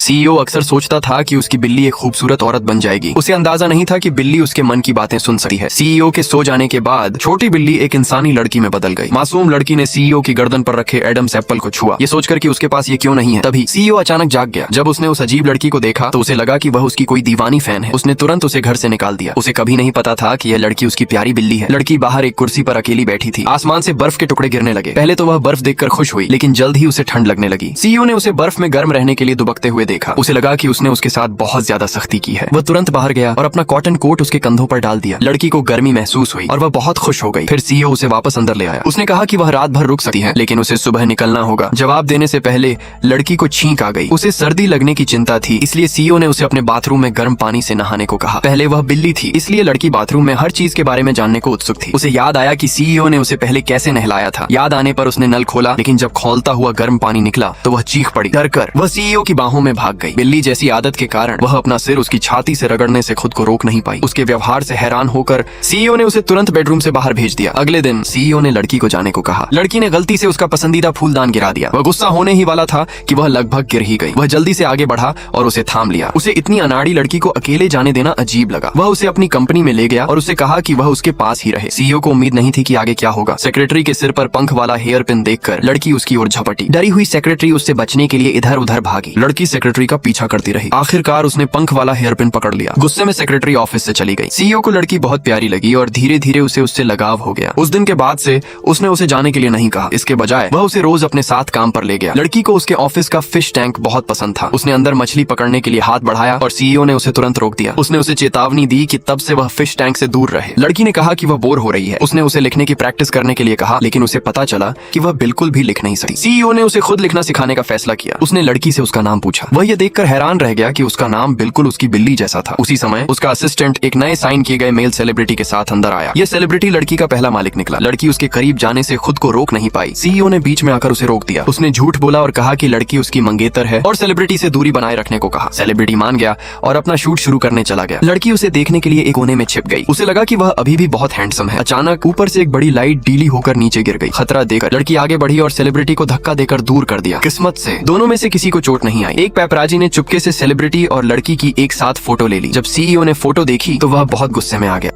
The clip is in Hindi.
सीईओ अक्सर सोचता था कि उसकी बिल्ली एक खूबसूरत औरत बन जाएगी। उसे अंदाजा नहीं था कि बिल्ली उसके मन की बातें सुन सकती है। सीईओ के सो जाने के बाद छोटी बिल्ली एक इंसानी लड़की में बदल गई। मासूम लड़की ने सीईओ की गर्दन पर रखे एडम्स एप्पल को छुआ, ये सोचकर कि उसके पास ये क्यों नहीं है। तभी सीईओ अचानक जाग गया। जब उसने उस अजीब लड़की को देखा तो उसे लगा कि वह उसकी कोई दीवानी फैन है। उसने तुरंत उसे घर से निकाल दिया। उसे कभी नहीं पता था कि यह लड़की उसकी प्यारी बिल्ली है। लड़की बाहर एक कुर्सी पर अकेली बैठी थी। आसमान से बर्फ के टुकड़े गिरने लगे। पहले तो वह बर्फ देखकर खुश हुई, लेकिन जल्द ही उसे ठंड लगने लगी। सीईओ ने उसे बर्फ में गर्म रहने के लिए दुबकते हुए देखा। उसे लगा कि उसने उसके साथ बहुत ज्यादा सख्ती की है। वह तुरंत बाहर गया और अपना कॉटन कोट उसके कंधों पर डाल दिया। लड़की को गर्मी महसूस हुई और वह बहुत खुश हो गई। फिर सीईओ उसे वापस अंदर ले आया। उसने कहा कि वह रात भर रुक सकती है, लेकिन उसे सुबह निकलना होगा। जवाब देने से पहले लड़की को छींक आ गई। उसे सर्दी लगने की चिंता थी, इसलिए सीईओ ने उसे अपने बाथरूम में गर्म पानी से नहाने को कहा। पहले वह बिल्ली थी, इसलिए लड़की बाथरूम में हर चीज के बारे में जानने को उत्सुक थी। उसे याद आया कि सीईओ ने उसे पहले कैसे नहलाया था। याद आने पर उसने नल खोला, लेकिन जब खौलता हुआ गर्म पानी निकला तो वह चीख पड़ी। डरकर वह सीईओ की बाहों में भाग गई। बिल्ली जैसी आदत के कारण वह अपना सिर उसकी छाती से रगड़ने से खुद को रोक नहीं पाई। उसके व्यवहार से हैरान होकर सीईओ ने उसे तुरंत बेडरूम से बाहर भेज दिया। अगले दिन सीईओ ने लड़की को जाने को कहा। लड़की ने गलती से उसका पसंदीदा फूलदान गिरा दिया। वह गुस्सा होने ही वाला था कि वह लगभग गिर ही गई। वह जल्दी से आगे बढ़ा और उसे थाम लिया। उसे इतनी अनाड़ी लड़की को अकेले जाने देना अजीब लगा। वह उसे अपनी कंपनी में ले गया और उसे कहा कि वह उसके पास ही रहे। सीईओ को उम्मीद नहीं थी कि आगे क्या होगा। सेक्रेटरी के सिर पर पंख वाला हेयर पिन देखकर लड़की उसकी ओर झपटी। डरी हुई सेक्रेटरी उससे बचने के लिए इधर उधर भागी। लड़की सेक्रेटरी का पीछा करती रही। आखिरकार उसने पंख वाला हेयर पिन पकड़ लिया। गुस्से में सेक्रेटरी ऑफिस से चली गई। सीईओ को लड़की बहुत प्यारी लगी और धीरे धीरे उसे उससे लगाव हो गया। उस दिन के बाद से उसने उसे जाने के लिए नहीं कहा। इसके बजाय वह उसे रोज अपने साथ काम पर ले गया। लड़की को उसके ऑफिस का फिश टैंक बहुत पसंद था। उसने अंदर मछली पकड़ने के लिए हाथ बढ़ाया और सीईओ ने उसे तुरंत रोक दिया। उसने उसे चेतावनी दी कि तब से वह फिश टैंक से दूर रहे। लड़की ने कहा कि वह बोर हो रही है। उसने उसे लिखने की प्रैक्टिस करने के लिए कहा, लेकिन उसे पता चला कि वह बिल्कुल भी लिख नहीं सकती। सीईओ ने उसे खुद लिखना सिखाने का फैसला किया। उसने लड़की से उसका नाम पूछा। वह यह देखकर हैरान रह गया कि उसका नाम बिल्कुल उसकी बिल्ली जैसा था। उसी समय उसका असिस्टेंट एक नए साइन किए गए मेल सेलिब्रिटी के साथ अंदर आया। यह सेलिब्रिटी लड़की का पहला मालिक निकला। लड़की उसके करीब जाने से खुद को रोक नहीं पाई। सीईओ ने बीच में आकर उसे रोक दिया। उसने झूठ बोला और कहा कि लड़की उसकी मंगेतर है और सेलिब्रिटी से दूरी बनाए रखने को कहा। सेलिब्रिटी मान गया और अपना शूट शुरू करने चला गया। लड़की उसे देखने के लिए एक कोने में छिप गई। उसे लगा कि वह अभी भी बहुत हैंडसम है। अचानक ऊपर से एक बड़ी लाइट डीली होकर नीचे गिर गई। खतरा देकर लड़की आगे बढ़ी और सेलिब्रिटी को धक्का देकर दूर कर दिया। किस्मत से दोनों में से किसी को चोट नहीं आई। एक पैपराजी ने चुपके से सेलिब्रिटी और लड़की की एक साथ फोटो ले ली। जब सीईओ ने फोटो देखी तो वह बहुत गुस्से में आ गया।